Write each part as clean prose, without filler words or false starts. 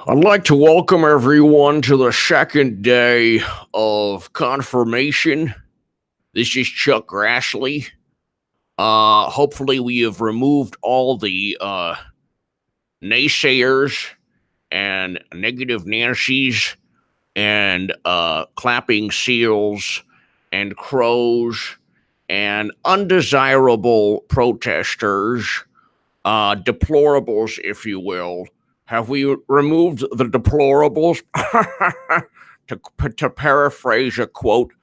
I'd like to welcome everyone to the second day of confirmation. This is Chuck Grassley. Hopefully we have removed all the naysayers and negative Nancy's and clapping seals and crows and undesirable protesters, deplorables, if you will. Have we removed the deplorables? to paraphrase a quote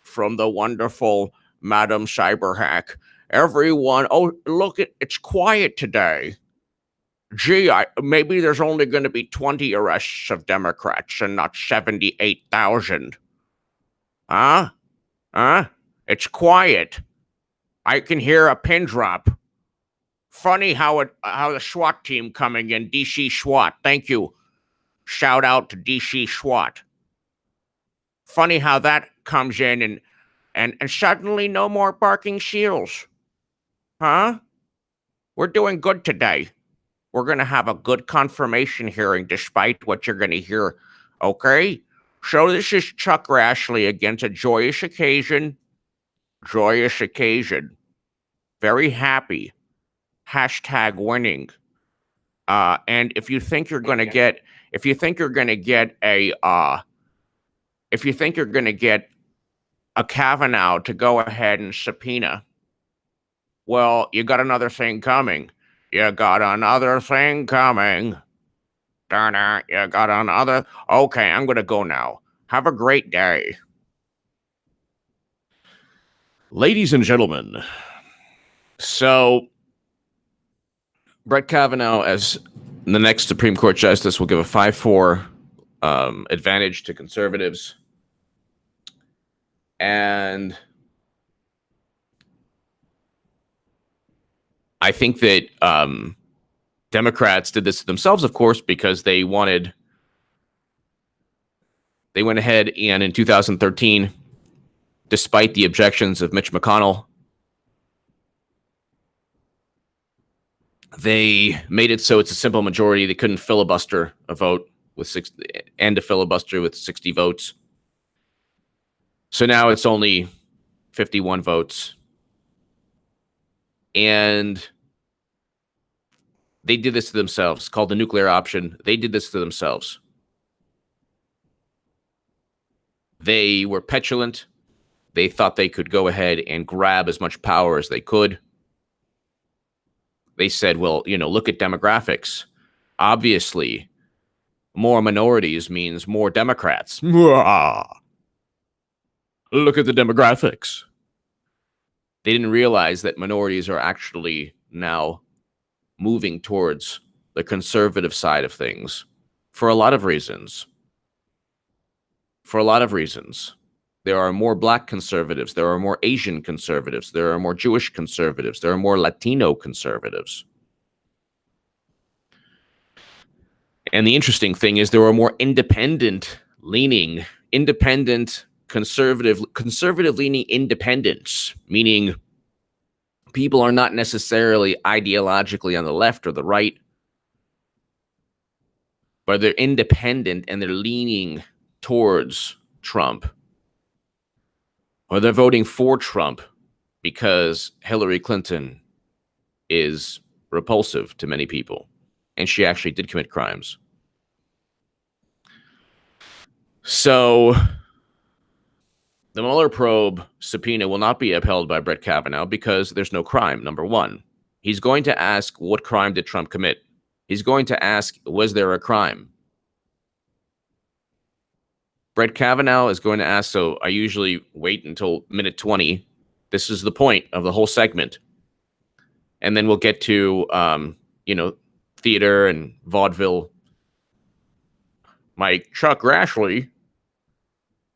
from the wonderful Madam Cyberhack. Everyone, look, it's quiet today. Gee, maybe there's only going to be 20 arrests of Democrats and not 78,000. Huh? It's quiet. I can hear a pin drop. Funny how the SWAT team coming in, DC SWAT. Thank you. Shout out to DC SWAT. Funny how that comes in and suddenly no more barking seals. Huh? We're doing good today. We're going to have a good confirmation hearing despite what you're going to hear. Okay? So this is Chuck Grassley against a joyous occasion. Joyous occasion. Very happy. Hashtag winning. And if you think you're going to get a Kavanaugh to go ahead and subpoena, well, you got another thing coming. You got another thing coming. Darn it, you got another. Okay, I'm going to go now. Have a great day. Ladies and gentlemen, so Brett Kavanaugh, as the next Supreme Court justice, will give a 5-4 advantage to conservatives. And I think that Democrats did this to themselves, of course, because they went ahead and in 2013, despite the objections of Mitch McConnell, they made it so it's a simple majority. They couldn't filibuster a vote with 60 and a filibuster with 60 votes. So now it's only 51 votes. And they did this to themselves, called the nuclear option. They did this to themselves. They were petulant. They thought they could go ahead and grab as much power as they could. They said, well, look at demographics. Obviously, more minorities means more Democrats. Look at the demographics. They didn't realize that minorities are actually now moving towards the conservative side of things for a lot of reasons. There are more Black conservatives. There are more Asian conservatives. There are more Jewish conservatives. There are more Latino conservatives. And the interesting thing is there are more independent-leaning, conservative-leaning independents, meaning people are not necessarily ideologically on the left or the right, but they're independent and they're leaning towards Trump. Or they're voting for Trump because Hillary Clinton is repulsive to many people. And she actually did commit crimes. So the Mueller probe subpoena will not be upheld by Brett Kavanaugh because there's no crime, number one. He's going to ask, what crime did Trump commit? He's going to ask, was there a crime? Brett Kavanaugh is going to ask, so I usually wait until minute 20. This is the point of the whole segment. And then we'll get to, theater and vaudeville. Mike Chuck Grassley,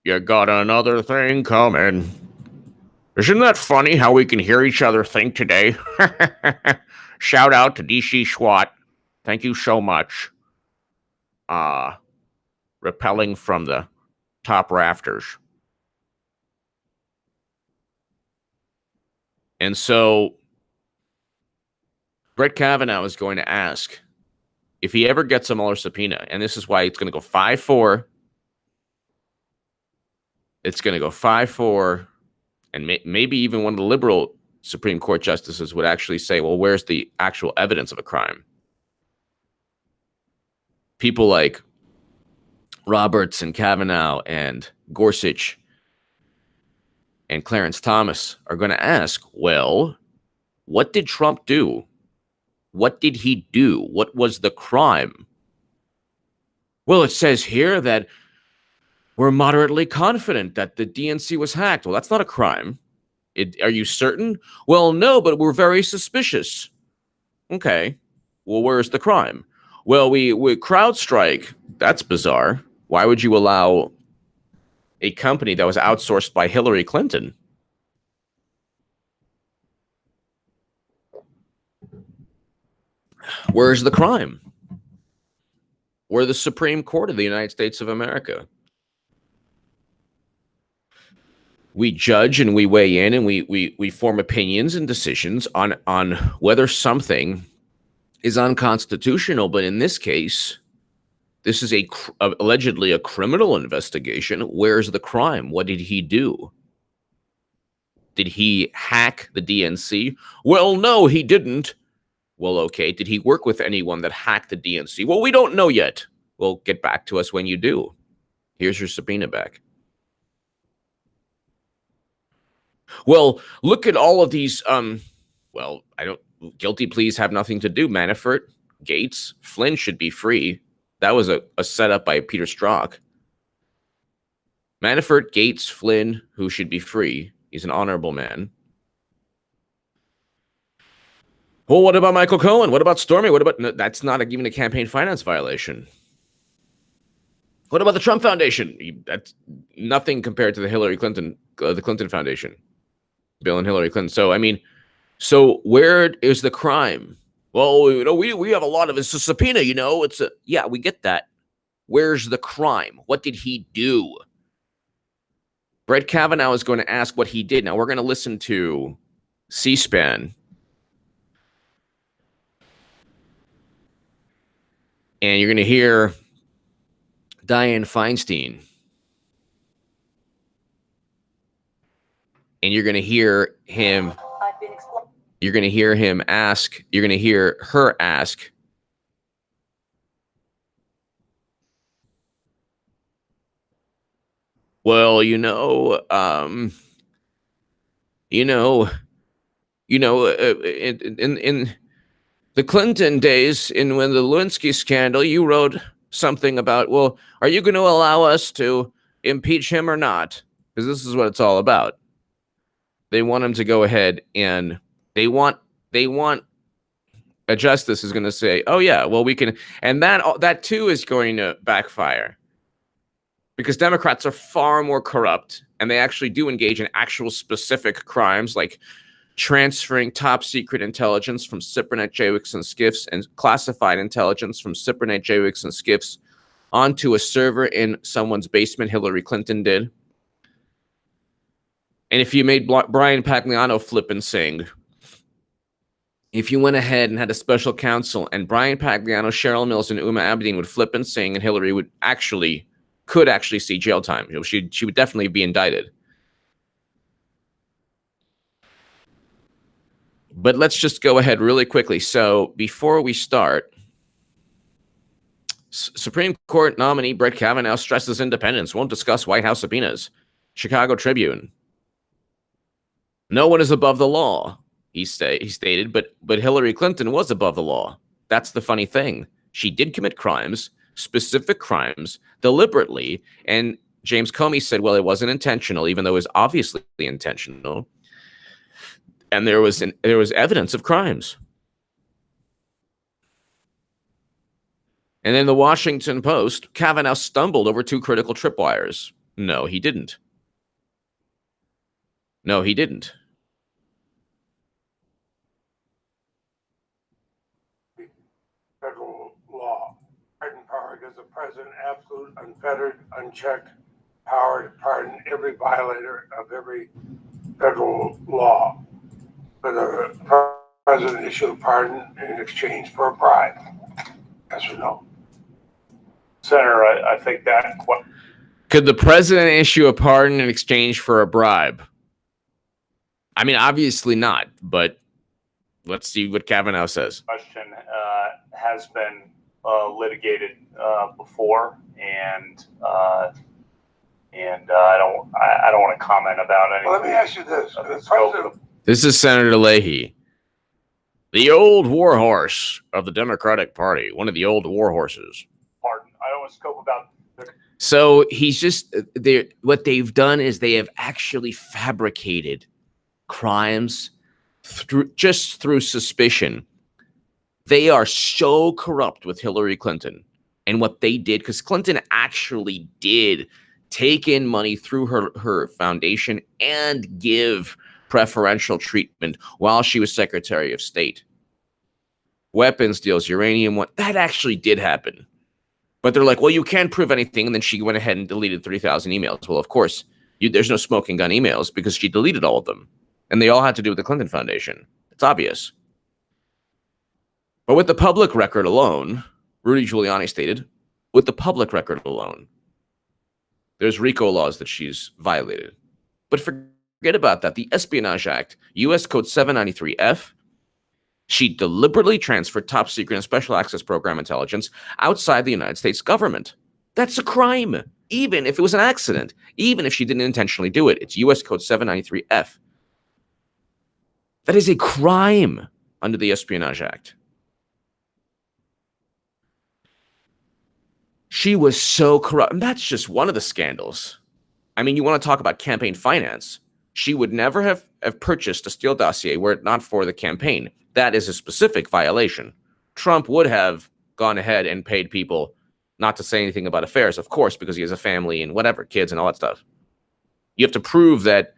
you got another thing coming. Isn't that funny how we can hear each other think today? Shout out to DC SWAT. Thank you so much. Repelling from the top rafters. And so Brett Kavanaugh is going to ask, if he ever gets a Mueller subpoena, and this is why it's going to go 5-4, it's going to go 5-4, and maybe even one of the liberal Supreme Court justices would actually say, well, where's the actual evidence of a crime? People like Roberts and Kavanaugh and Gorsuch and Clarence Thomas are going to ask, well, what did Trump do? What did he do? What was the crime? Well, it says here that we're moderately confident that the DNC was hacked. Well, that's not a crime. Are you certain? Well, no, but we're very suspicious. Okay. Well, where's the crime? Well, we CrowdStrike. That's bizarre. Why would you allow a company that was outsourced by Hillary Clinton? Where's the crime? We're the Supreme Court of the United States of America. We judge and we weigh in and we form opinions and decisions on whether something is unconstitutional. But in this case, this is allegedly a criminal investigation. Where's the crime? What did he do? Did he hack the DNC? Well, no, he didn't. Well, okay. Did he work with anyone that hacked the DNC? Well, we don't know yet. Well, get back to us when you do. Here's your subpoena back. Well, look at all of these. Guilty pleas have nothing to do. Manafort, Gates, Flynn should be free. That was a setup by Peter Strzok. Manafort, Gates, Flynn, who should be free. He's an honorable man. Well, what about Michael Cohen? What about Stormy? No, that's not even a campaign finance violation. What about the Trump Foundation? That's nothing compared to the the Clinton Foundation, Bill and Hillary Clinton. So, I mean, where is the crime? Well, we have a lot of it's a subpoena, yeah, we get that. Where's the crime? What did he do? Brett Kavanaugh is going to ask what he did. Now, we're going to listen to C-SPAN. And you're going to hear Dianne Feinstein. And you're going to hear him. You're going to hear him ask. You're going to hear her ask. Well, in the Clinton days, when the Lewinsky scandal, you wrote something about, well, are you going to allow us to impeach him or not? Because this is what it's all about. They want him to go ahead and they want a justice is going to say, oh yeah, well we can, and that too is going to backfire because Democrats are far more corrupt and they actually do engage in actual specific crimes like transferring top secret intelligence from SIPRNet, JWICs, and SCIFs and classified intelligence from SIPRNet, JWICs, and SCIFs onto a server in someone's basement. Hillary Clinton did. And if you made Brian Pagliano flip and sing, if you went ahead and had a special counsel and Brian Pagliano, Cheryl Mills, and Uma Abedin would flip and sing, and Hillary could actually see jail time. She would definitely be indicted. But let's just go ahead really quickly. So before we start, Supreme Court nominee Brett Kavanaugh stresses independence, won't discuss White House subpoenas. Chicago Tribune. No one is above the law, he stated, but Hillary Clinton was above the law. That's the funny thing. She did commit crimes, specific crimes, deliberately, and James Comey said, well, it wasn't intentional, even though it was obviously intentional. And there was evidence of crimes. And then the Washington Post, Kavanaugh stumbled over 2 critical tripwires. No, he didn't. No, he didn't. Federal law. Pardon power gives the president absolute, unfettered, unchecked power to pardon every violator of every federal law. But the president issue a pardon in exchange for a bribe. That's what know. Senator, I think that... Could the president issue a pardon in exchange for a bribe? I mean, obviously not, but let's see what Kavanaugh says. Question has been litigated before, and I don't want to comment about anything. Well, let me ask you this. This is Senator Leahy, the old warhorse of the Democratic Party, one of the old warhorses. Pardon, I don't want to scope about... So he's just, what they've done is they have actually fabricated crimes through suspicion. They are so corrupt with Hillary Clinton and what they did, because Clinton actually did take in money through her foundation and give preferential treatment while she was Secretary of State. Weapons deals, uranium, that actually did happen. But they're like, well, you can't prove anything. And then she went ahead and deleted 3,000 emails. Well, of course, there's no smoking gun emails because she deleted all of them. And they all had to do with the Clinton Foundation. It's obvious. But with the public record alone, Rudy Giuliani stated, with the public record alone, there's RICO laws that she's violated. But forget about that. The Espionage Act, U.S. Code 793F, she deliberately transferred top secret and special access program intelligence outside the United States government. That's a crime, even if it was an accident, even if she didn't intentionally do it. It's U.S. Code 793F. That is a crime under the Espionage Act. She was so corrupt. And that's just one of the scandals. I mean, you want to talk about campaign finance. She would never have purchased a Steele dossier were it not for the campaign. That is a specific violation. Trump would have gone ahead and paid people not to say anything about affairs, of course, because he has a family and whatever, kids and all that stuff. You have to prove that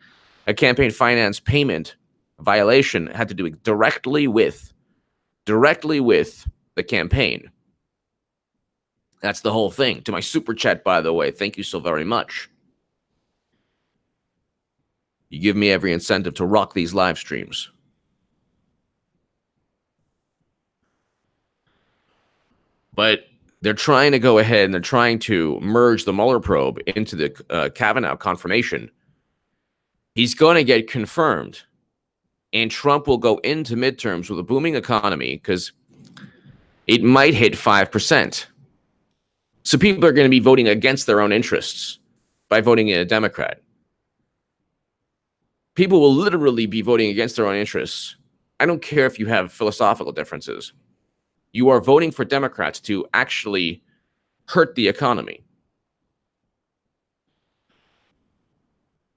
a campaign finance payment violation had to do directly with the campaign. That's the whole thing. To my super chat, by the way, thank you so very much. You give me every incentive to rock these live streams. But they're trying to go ahead and they're trying to merge the Mueller probe into the Kavanaugh confirmation. He's going to get confirmed. And Trump will go into midterms with a booming economy because it might hit 5%. So people are going to be voting against their own interests by voting in a Democrat. People will literally be voting against their own interests. I don't care if you have philosophical differences. You are voting for Democrats to actually hurt the economy.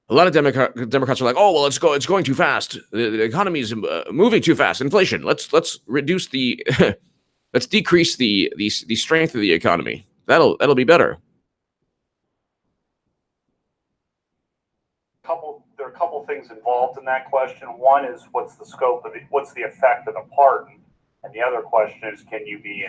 A lot of Democrats are like, "Oh, well, it's going too fast. The economy is moving too fast. Inflation. Let's reduce the, let's decrease the strength of the economy. That'll be better." There are a couple things involved in that question. One is what's the effect of the pardon, and the other question is, can you be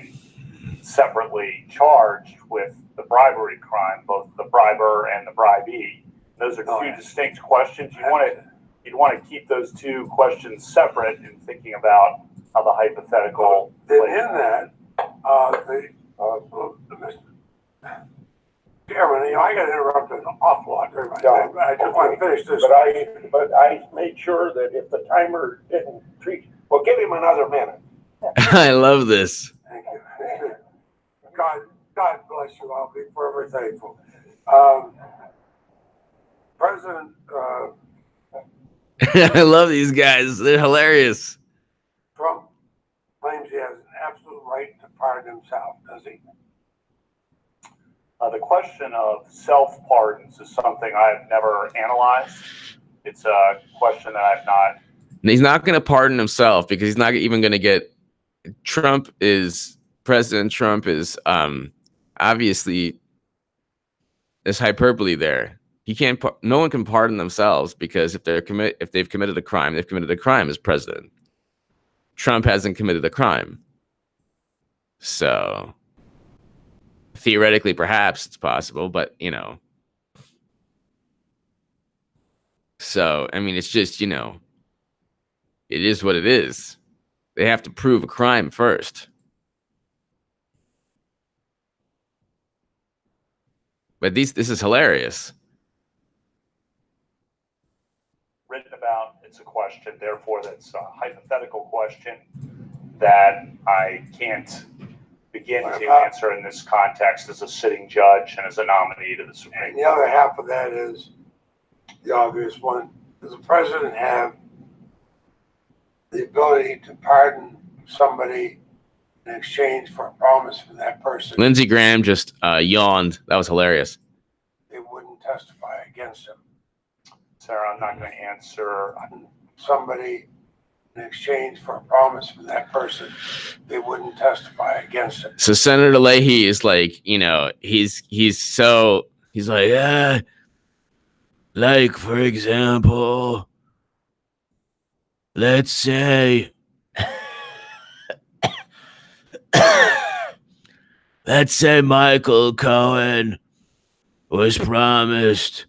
separately charged with the bribery crime, both the briber and the bribee? Those are two distinct questions. You'd want to keep those two questions separate in thinking about how the hypothetical. Then in that, Chairman, I got interrupted an awful lot during my time. I just want to finish this. But I made sure that if the timer didn't treat, well, give him another minute. I love this. Thank you. God bless you. I'll be forever thankful. President. I love these guys. They're hilarious. Trump claims he has an absolute right to pardon himself, does he? The question of self-pardons is something I've never analyzed. It's a question that I've not. He's not going to pardon himself because he's not even going to get. President Trump is obviously there's hyperbole there. He can't. No one can pardon themselves because if they've committed a crime, they've committed a crime as president. Trump hasn't committed a crime, so. Theoretically, perhaps it's possible, but, so, I mean, it's just, it is what it is. They have to prove a crime first. But this is hilarious. Written about, it's a question, therefore that's a hypothetical question that I can't begin to answer in this context as a sitting judge and as a nominee to the Supreme Court. And the other half of that is the obvious one. Does the president have the ability to pardon somebody in exchange for a promise from that person? Lindsey Graham just yawned. That was hilarious. They wouldn't testify against him. Sarah, I'm not going to answer. Somebody in exchange for a promise from that person, they wouldn't testify against him. So Senator Leahy is like, he's like, like, for example, let's say, Michael Cohen was promised,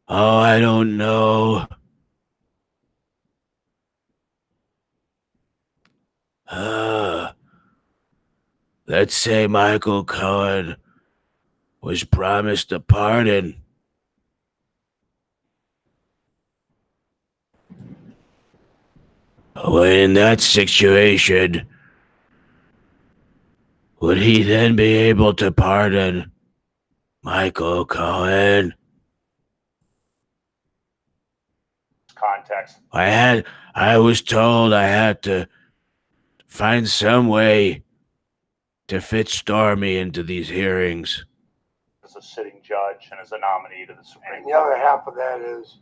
I don't know, let's say Michael Cohen was promised a pardon. Well, in that situation, would he then be able to pardon Michael Cohen? Context. I was told I had to find some way to fit Stormy into these hearings. As a sitting judge and as a nominee to the Supreme Court. And the other half of that is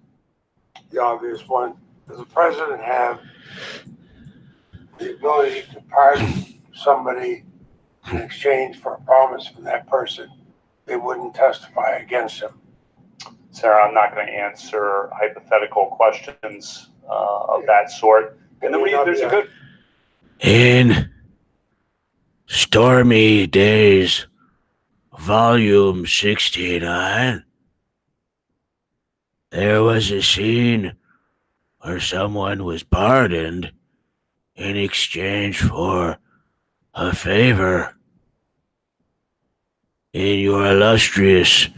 the obvious one. Does the president have the ability to pardon somebody in exchange for a promise from that person? They wouldn't testify against him. Sarah, I'm not going to answer hypothetical questions of that sort. And then there's a good. In Stormy Days, Volume 69, there was a scene where someone was pardoned in exchange for a favor. In your illustrious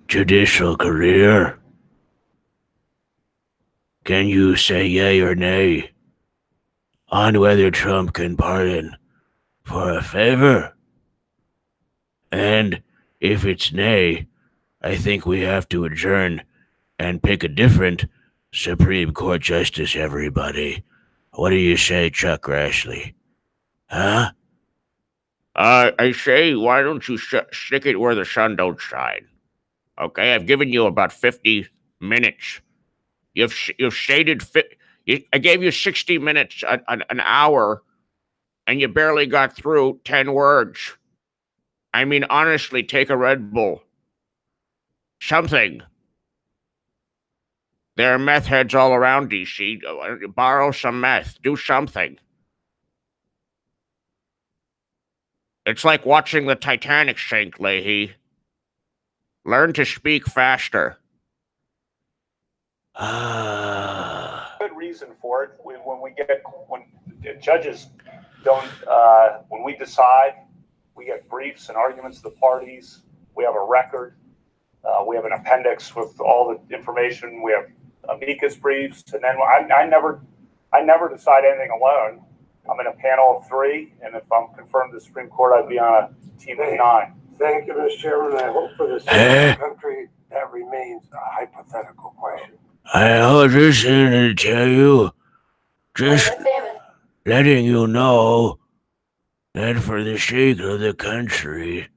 judicial career, can you say yay or nay on whether Trump can pardon for a favor? And if it's nay, I think we have to adjourn and pick a different Supreme Court justice, everybody. What do you say, Chuck Grassley? Huh? I say, why don't you stick it where the sun don't shine? Okay, I've given you about 50 minutes. You've stated, I gave you 60 minutes, an hour, and you barely got through 10 words. I mean, honestly, take a Red Bull. Something. There are meth heads all around D.C. Borrow some meth. Do something. It's like watching the Titanic sink, Leahy. Learn to speak faster. Good reason for it. When judges don't, when we decide, we get briefs and arguments of the parties. We have a record. We have an appendix with all the information. We have amicus briefs, and then I never decide anything alone. I'm in a panel of 3, and if I'm confirmed to the Supreme Court, I'd be on a team of 9. Thank you, Mr. Chairman. I hope for the country that remains a hypothetical question. I was just here to tell you, just letting you know that for the sake of the country,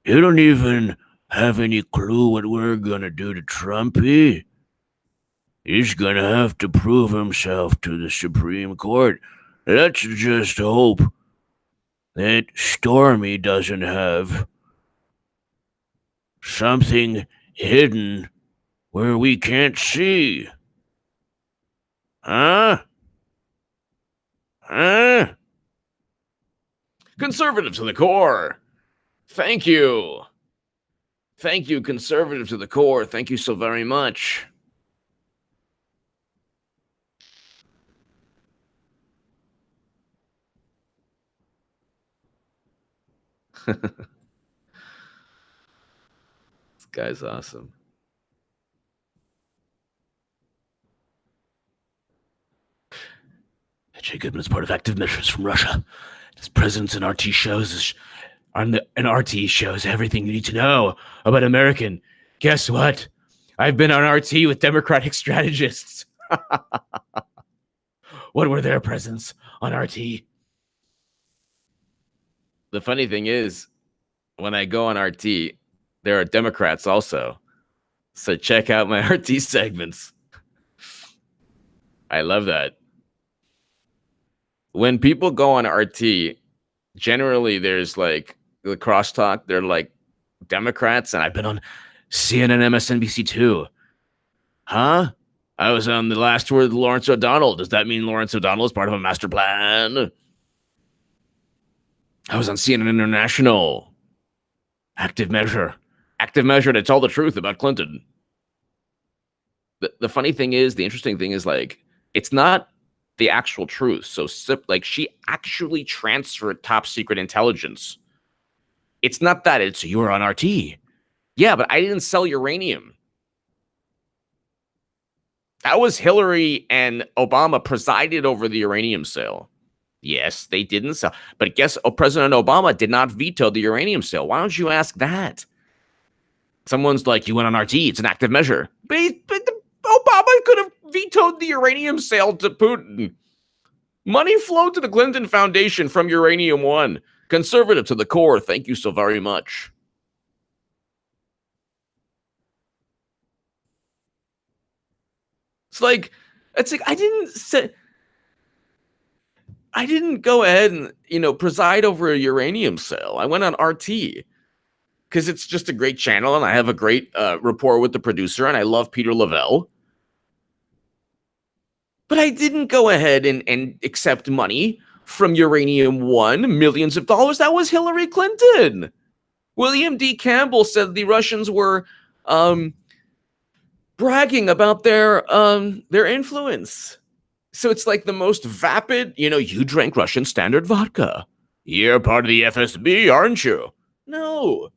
you don't even have any clue what we're gonna do to Trumpy. He's gonna have to prove himself to the Supreme Court. Let's just hope that Stormy doesn't have something hidden where we can't see. Huh? Conservative to the core. Thank you. Thank you, conservative to the core. Thank you so very much. guy's awesome. Jay Goodman is part of active measures from Russia. His presence in RT shows everything you need to know about American. Guess what? I've been on RT with Democratic strategists. What were their presence on RT? The funny thing is, when I go on RT, there are Democrats also. So check out my RT segments. I love that. When people go on RT, generally there's like the crosstalk. They're like Democrats, and I've been on CNN, MSNBC too. Huh? I was on the last tour with Lawrence O'Donnell. Does that mean Lawrence O'Donnell is part of a master plan? I was on CNN International. Active measure to tell the truth about Clinton. the funny thing is, the interesting thing is, like, it's not the actual truth. So, like, she actually transferred top secret intelligence. It's not that. It's You were on RT. yeah, but I didn't sell uranium. That was Hillary and Obama presided over the uranium sale. Yes, they didn't sell. But guess President Obama did not veto the uranium sale. Why don't you ask that? Someone's like, you went on RT. It's an active measure. But Obama could have vetoed the uranium sale to Putin. Money flowed to the Clinton Foundation from Uranium One. Conservative to the core. Thank you so very much. It's like I didn't go ahead and, preside over a uranium sale. I went on RT because it's just a great channel and I have a great rapport with the producer and I love Peter Lavelle. But I didn't go ahead and accept money from Uranium One, millions of dollars. That was Hillary Clinton. William D. Campbell said the Russians were bragging about their influence. So it's like the most vapid, you drank Russian standard vodka. You're part of the FSB, aren't you? No.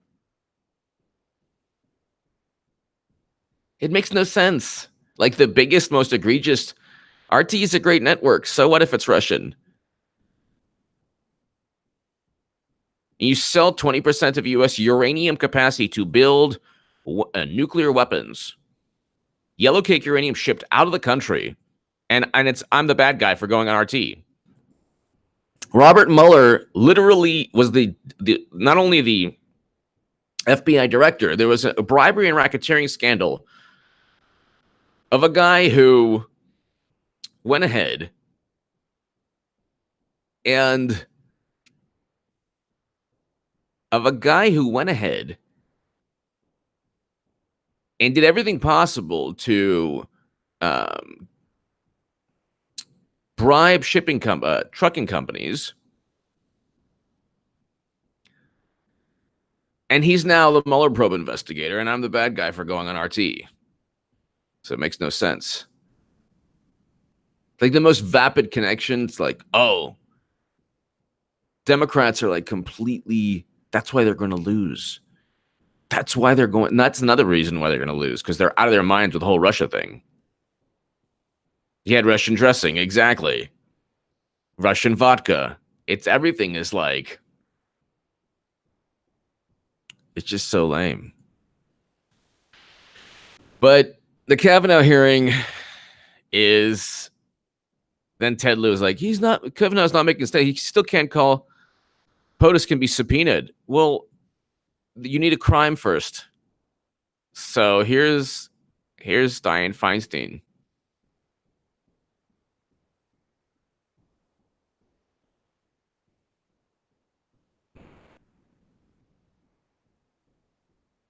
It makes no sense. Like the biggest, most egregious, RT is a great network. So what if it's Russian? You sell 20% of U.S. uranium capacity to build nuclear weapons. Yellow cake uranium shipped out of the country. And I'm the bad guy for going on RT. Robert Mueller literally was the not only the FBI director, there was a bribery and racketeering scandal of a guy who went ahead and did everything possible to bribe trucking companies, and he's now the Mueller probe investigator, and I'm the bad guy for going on RT. So it makes no sense. Like the most vapid connections, like, oh, Democrats are like completely, that's why they're going to lose. That's why they're going, and that's another reason why they're going to lose, because they're out of their minds with the whole Russia thing. He had Russian dressing, exactly. Russian vodka. Everything is like, it's just so lame. But the Kavanaugh hearing is, then Ted Lieu is like, Kavanaugh's not making a statement. He still can't call, POTUS can be subpoenaed. Well, you need a crime first. So here's Dianne Feinstein.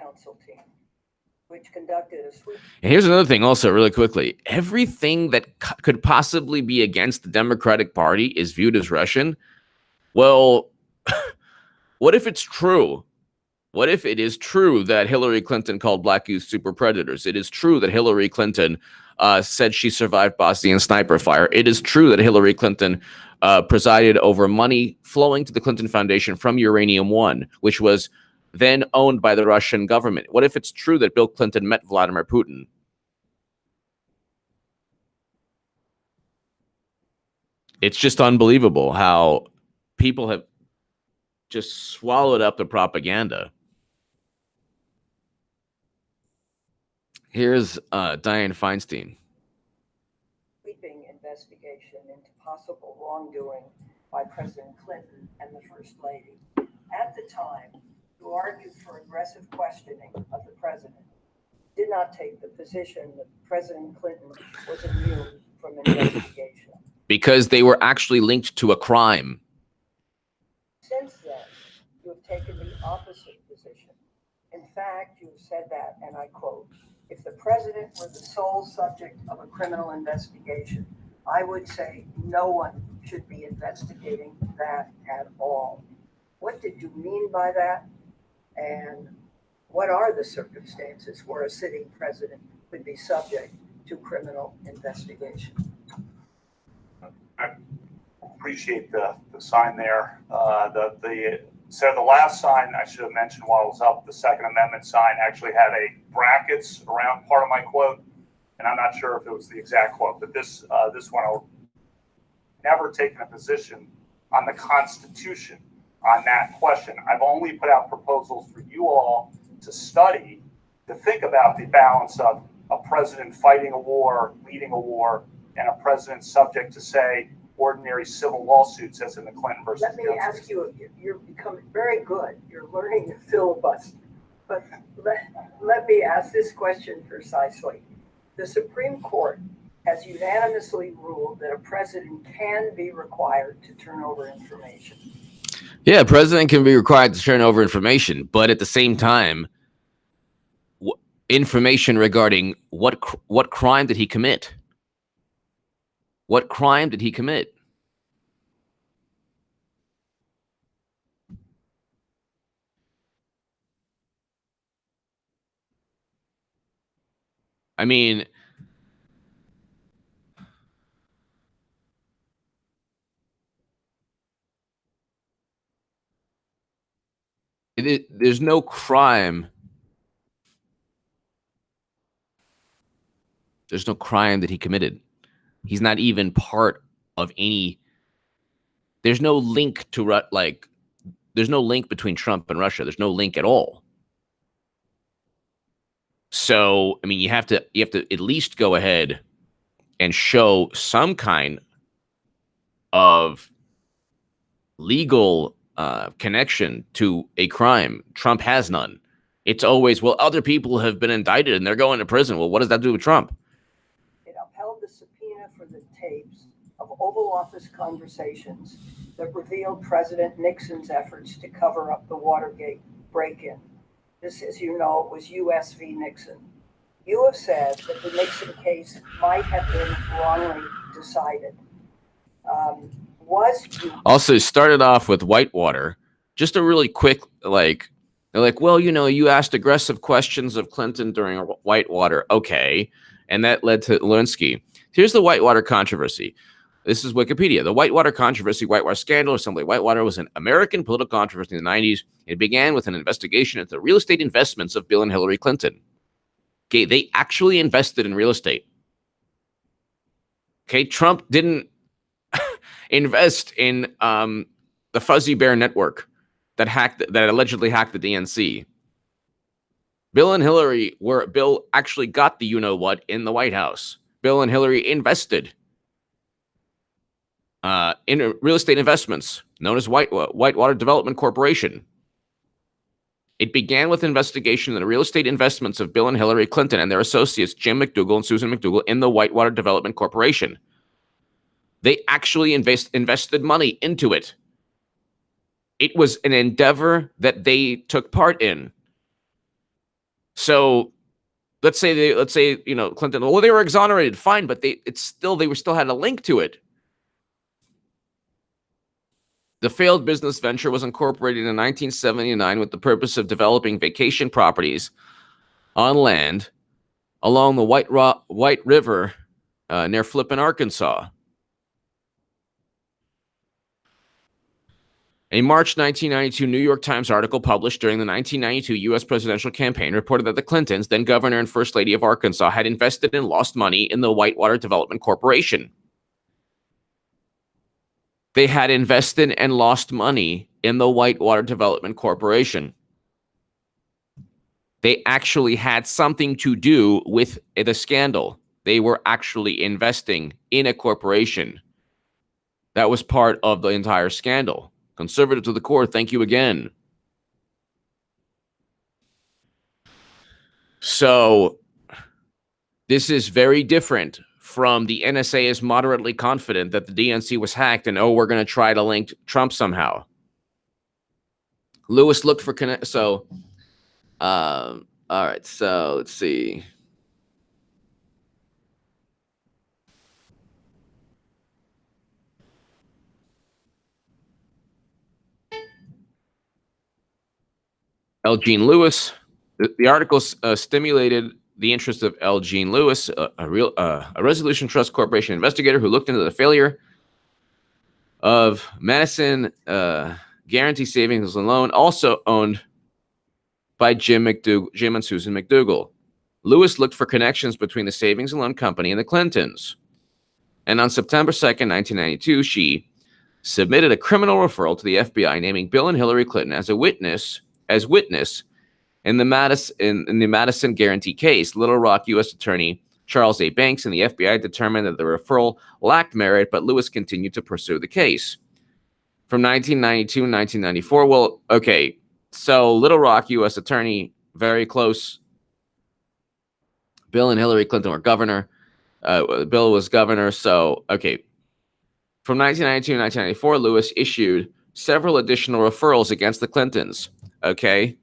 Council team, which conducted a sweep. And here's another thing also really quickly. Everything that could possibly be against the Democratic Party is viewed as Russian. Well, what if it's true? What if it is true that Hillary Clinton called black youth super predators? It is true that Hillary Clinton said she survived Bosnian sniper fire. It is true that Hillary Clinton presided over money flowing to the Clinton Foundation from Uranium One, which was then owned by the Russian government? What if it's true that Bill Clinton met Vladimir Putin? It's just unbelievable how people have just swallowed up the propaganda. Here's Dianne Feinstein. Sweeping investigation into possible wrongdoing by President Clinton and the First Lady. At the time, who argued for aggressive questioning of the president, did not take the position that President Clinton was immune from investigation. Because they were actually linked to a crime. Since then, you have taken the opposite position. In fact, you have said that, and I quote, "If the president were the sole subject of a criminal investigation, I would say no one should be investigating that at all." What did you mean by that? And what are the circumstances where a sitting president could be subject to criminal investigation? I appreciate the sign there. So the last sign I should have mentioned while it was up, the Second Amendment sign actually had a brackets around part of my quote, and I'm not sure if it was the exact quote, but this one, I'll never taken a position on the Constitution on that question. I've only put out proposals for you all to study, to think about the balance of a president fighting a war, leading a war, and a president subject to, say, ordinary civil lawsuits, as in the Clinton versus Let me ask you, you're becoming very good. You're learning to filibuster. But let me ask this question precisely. The Supreme Court has unanimously ruled that a president can be required to turn over information. Yeah, president can be required to turn over information, but at the same time, information regarding what crime did he commit? What crime did he commit? I mean, there's no crime. There's no crime that he committed. He's not even part of any. There's no link to there's no link between Trump and Russia. There's no link at all. So, I mean, you have to at least go ahead and show some kind of legal connection to a crime. Trump has none. It's always, well, other people have been indicted and they're going to prison. Well, what does that do with Trump? It upheld the subpoena for the tapes of Oval Office conversations that revealed President Nixon's efforts to cover up the Watergate break-in. This, as you know, was U.S. v. Nixon. You have said that the Nixon case might have been wrongly decided. Also started off with Whitewater. Just a really quick, they're like, well, you asked aggressive questions of Clinton during Whitewater. Okay. And that led to Lewinsky. Here's the Whitewater controversy. This is Wikipedia. The Whitewater controversy, Whitewater scandal, or simply Whitewater, was an American political controversy in the 90s. It began with an investigation into the real estate investments of Bill and Hillary Clinton. Okay, they actually invested in real estate. Okay, Trump didn't invest in the Fuzzy Bear network that allegedly hacked the DNC. Bill and Hillary Bill actually got the you-know-what in the White House. Bill and Hillary invested in real estate investments known as Whitewater Development Corporation. It began with investigation into the real estate investments of Bill and Hillary Clinton and their associates, Jim McDougal and Susan McDougal, in the Whitewater Development Corporation. They actually invested money into it. It was an endeavor that they took part in. So let's say Clinton, well, they were exonerated, fine, but they still had a link to it. The failed business venture was incorporated in 1979 with the purpose of developing vacation properties on land along the White River near Flippin, Arkansas. A March 1992 New York Times article published during the 1992 U.S. presidential campaign reported that the Clintons, then governor and first lady of Arkansas, had invested and lost money in the Whitewater Development Corporation. They had invested and lost money in the Whitewater Development Corporation. They actually had something to do with the scandal. They were actually investing in a corporation that was part of the entire scandal. Conservative to the core, thank you again. So this is very different from the NSA is moderately confident that the DNC was hacked and, oh, we're going to try to link Trump somehow. Lewis looked for all right, so let's see. L. Jean Lewis. The article stimulated the interest of L. Jean Lewis, a Resolution Trust Corporation investigator who looked into the failure of Madison Guarantee Savings and Loan, also owned by Jim and Susan McDougal. Lewis looked for connections between the savings and loan company and the Clintons. And on September 2nd, 1992, she submitted a criminal referral to the FBI naming Bill and Hillary Clinton as witness in the Madison Guarantee case. Little Rock U.S. Attorney Charles A. Banks and the FBI determined that the referral lacked merit, but Lewis continued to pursue the case. From 1992 and 1994, well, okay, so Little Rock U.S. Attorney, very close. Bill and Hillary Clinton were governor. Bill was governor, so, okay. From 1992 and 1994, Lewis issued several additional referrals against the Clintons, okay?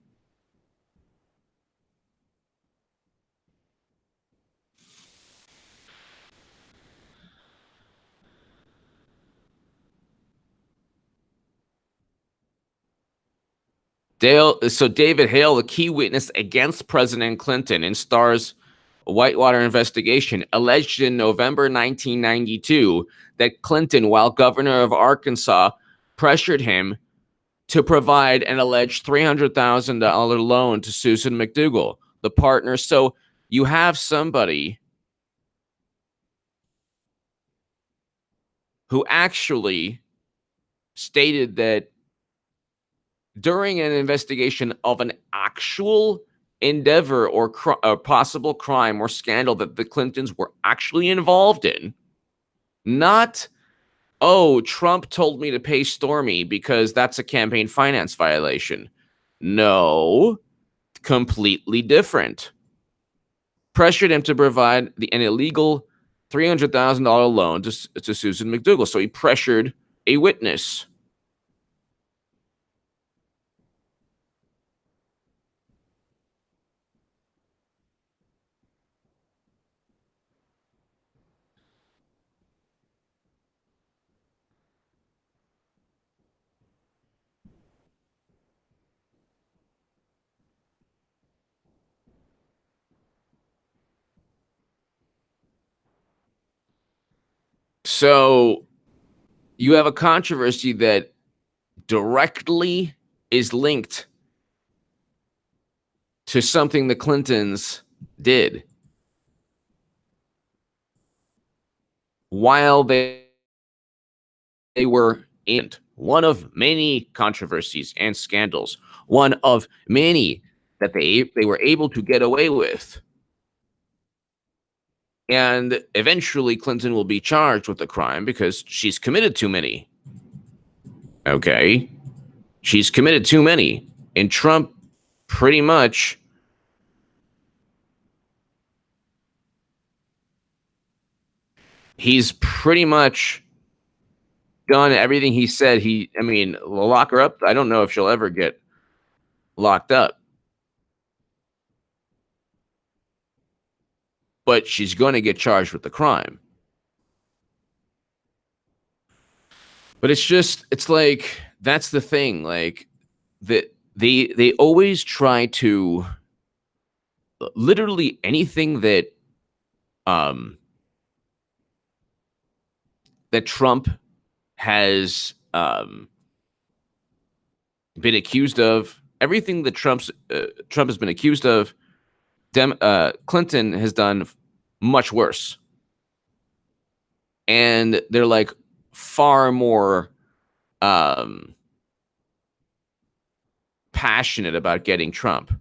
David Hale, the key witness against President Clinton in Starr's Whitewater investigation, alleged in November 1992 that Clinton, while governor of Arkansas, pressured him to provide an alleged $300,000 loan to Susan McDougal, the partner. So you have somebody who actually stated that during an investigation of an actual endeavor or possible crime or scandal that the Clintons were actually involved in, not, oh, Trump told me to pay Stormy because that's a campaign finance violation. No, completely different. Pressured him to provide an illegal $300,000 loan to Susan McDougal. So he pressured a witness. So you have a controversy that directly is linked to something the Clintons did while they were in one of many controversies and scandals, one of many that they were able to get away with. And eventually Clinton will be charged with the crime because she's committed too many. Okay. She's committed too many. And Trump pretty much he's pretty much done everything he said. We'll lock her up. I don't know if she'll ever get locked up. But she's going to get charged with the crime. But it's like, that's the thing. Like, that they always try to literally anything that that Trump has been accused of, everything that Trump has been accused of, Clinton has done much worse. And they're like far more passionate about getting Trump.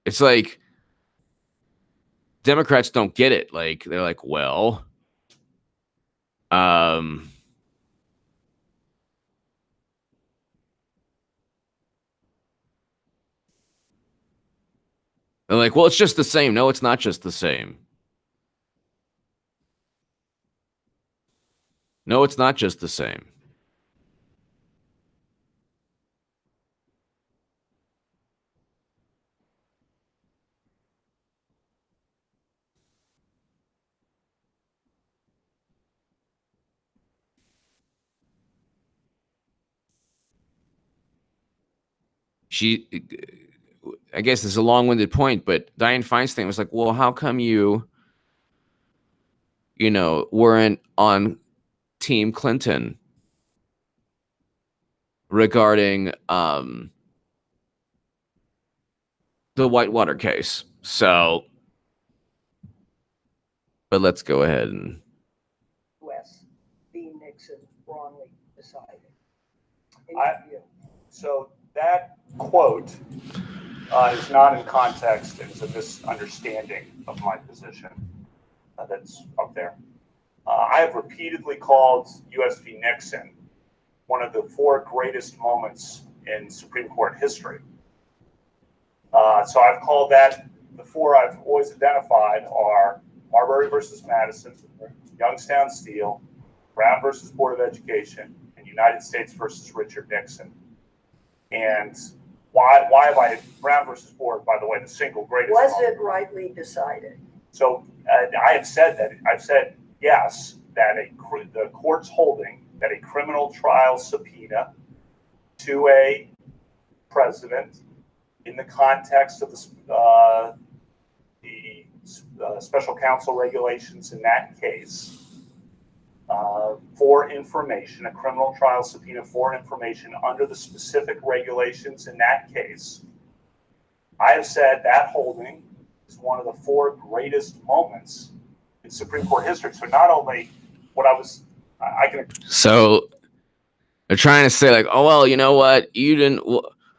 It's like Democrats don't get it. Like, they're like, well, they're like, well, it's just the same. No, it's not just the same. No, it's not just the same. I guess it's a long-winded point, but Dianne Feinstein was like, well, how come you weren't on Team Clinton regarding the Whitewater case? So, but let's go ahead and U.S. v. Nixon wrongly decided. So that quote is not in context. It's a misunderstanding of my position that's up there. I have repeatedly called U.S. v. Nixon one of the 4 greatest moments in Supreme Court history. So I've called that, the 4 I've always identified are Marbury versus Madison, Youngstown Steel, Brown versus Board of Education, and United States versus Richard Nixon. And why have I, Brown versus Board, by the way, the single greatest Was moment. it rightly decided? So I have said that. I've said yes, that the court's holding that a criminal trial subpoena to a president in the context of the special counsel regulations in that case for information, a criminal trial subpoena for information under the specific regulations in that case. I have said that holding is one of the 4 greatest moments in Supreme Court history. So not only I can. So they're trying to say like, oh, well, you know what? You didn't,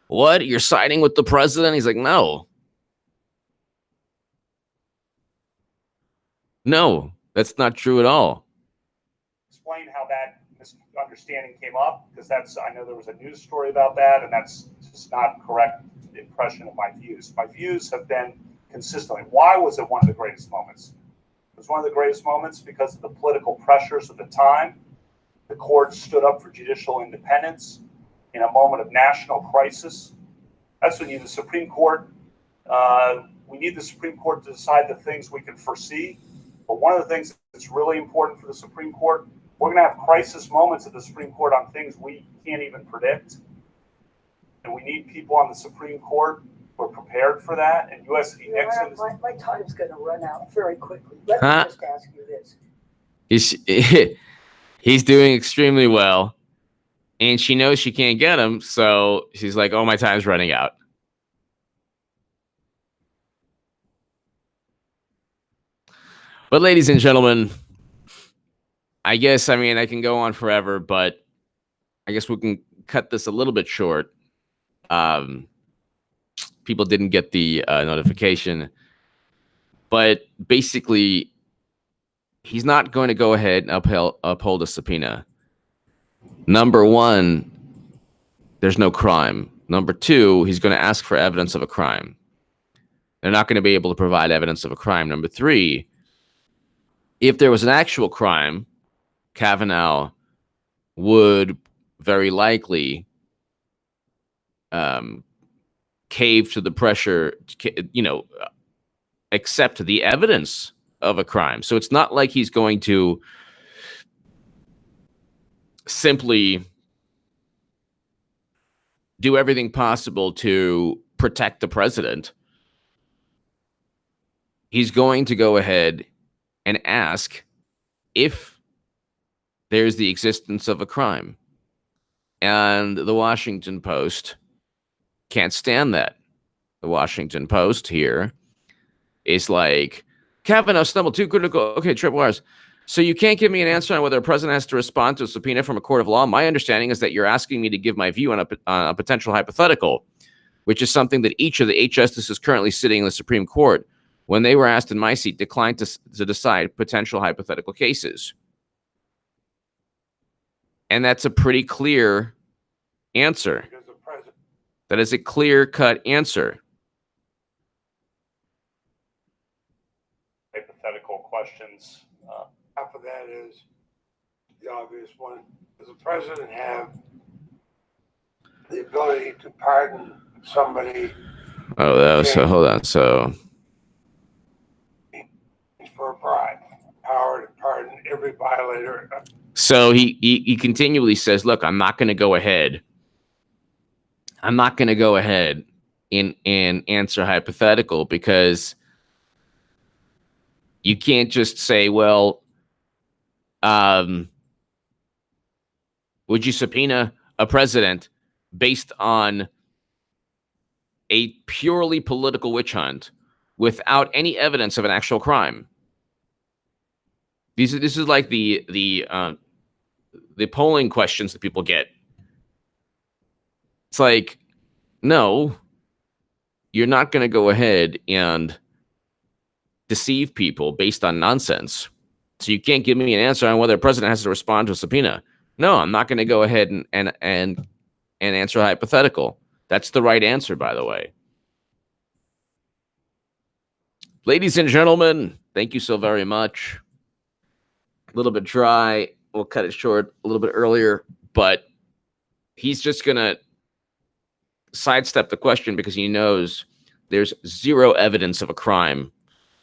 what? You're siding with the president? He's like, no. No, that's not true at all. Explain how that misunderstanding came up, because I know there was a news story about that, and that's just not a correct impression of my views. My views have been consistently. Why was it one of the greatest moments? It was one of the greatest moments because of the political pressures of the time. The court stood up for judicial independence in a moment of national crisis. That's when you need the Supreme Court. We need the Supreme Court to decide the things we can foresee. But one of the things that's really important for the Supreme Court, we're going to have crisis moments at the Supreme Court on things we can't even predict. And we need people on the Supreme Court who are prepared for that. And U.S. v. Nixon. My time's going to run out very quickly. Let me just ask you this. He's doing extremely well, and she knows she can't get him, so she's like, oh, my time's running out. But ladies and gentlemen, I guess, I mean, I can go on forever, but I guess we can cut this a little bit short. People didn't get the notification, but basically, he's not going to go ahead and uphold a subpoena. Number 1, there's no crime. Number 2, he's going to ask for evidence of a crime. They're not going to be able to provide evidence of a crime. Number 3, if there was an actual crime, Kavanaugh would very likely cave to the pressure, accept the evidence of a crime. So it's not like he's going to simply do everything possible to protect the president. He's going to go ahead and ask if there's the existence of a crime. And the Washington Post can't stand that. The Washington Post here is like, Kavanaugh stumbled too critical. Okay, triple R's. So you can't give me an answer on whether a president has to respond to a subpoena from a court of law. My understanding is that you're asking me to give my view on a potential hypothetical, which is something that each of the 8 justices currently sitting in the Supreme Court, when they were asked in my seat, declined to decide potential hypothetical cases. And that's a pretty clear answer. Because the president, That is a clear-cut answer. Hypothetical questions. half of that is the obvious one. Does the president have the ability to pardon somebody Oh, that was, so hold on. So for a bribe? Power to pardon every violator. he continually says, look, I'm not going to go ahead. I'm not going to go ahead and answer hypothetical, because you can't just say, well, would you subpoena a president based on a purely political witch hunt without any evidence of an actual crime? This is like the polling questions that people get. It's like, no, you're not going to go ahead and deceive people based on nonsense. So you can't give me an answer on whether a president has to respond to a subpoena. No, I'm not going to go ahead and answer a hypothetical. That's the right answer, by the way. Ladies and gentlemen, thank you so very much. A little bit dry. We'll cut it short a little bit earlier, but he's just going to sidestep the question because he knows there's zero evidence of a crime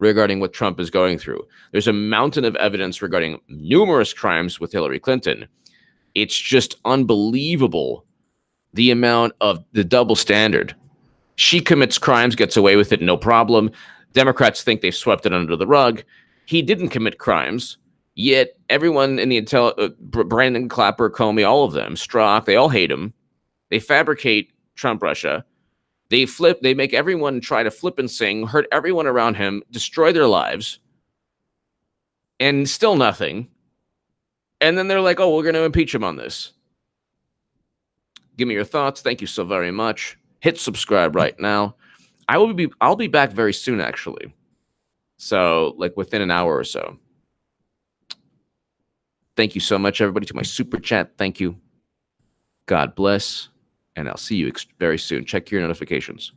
regarding what Trump is going through. There's a mountain of evidence regarding numerous crimes with Hillary Clinton. It's just unbelievable, the amount of the double standard. She commits crimes, gets away with it, no problem. Democrats think they've swept it under the rug. He didn't commit crimes, yet everyone in the Brandon Clapper, Comey, all of them, Strzok, they all hate him. They fabricate Trump Russia. They make everyone try to flip and sing, hurt everyone around him, destroy their lives, and still nothing. And then they're like, oh, we're going to impeach him on this. Give me your thoughts. Thank you so very much. Hit subscribe right now. I'll be back very soon, actually. So, like within an hour or so. Thank you so much, everybody, to my super chat. Thank you. God bless. And I'll see you very soon. Check your notifications.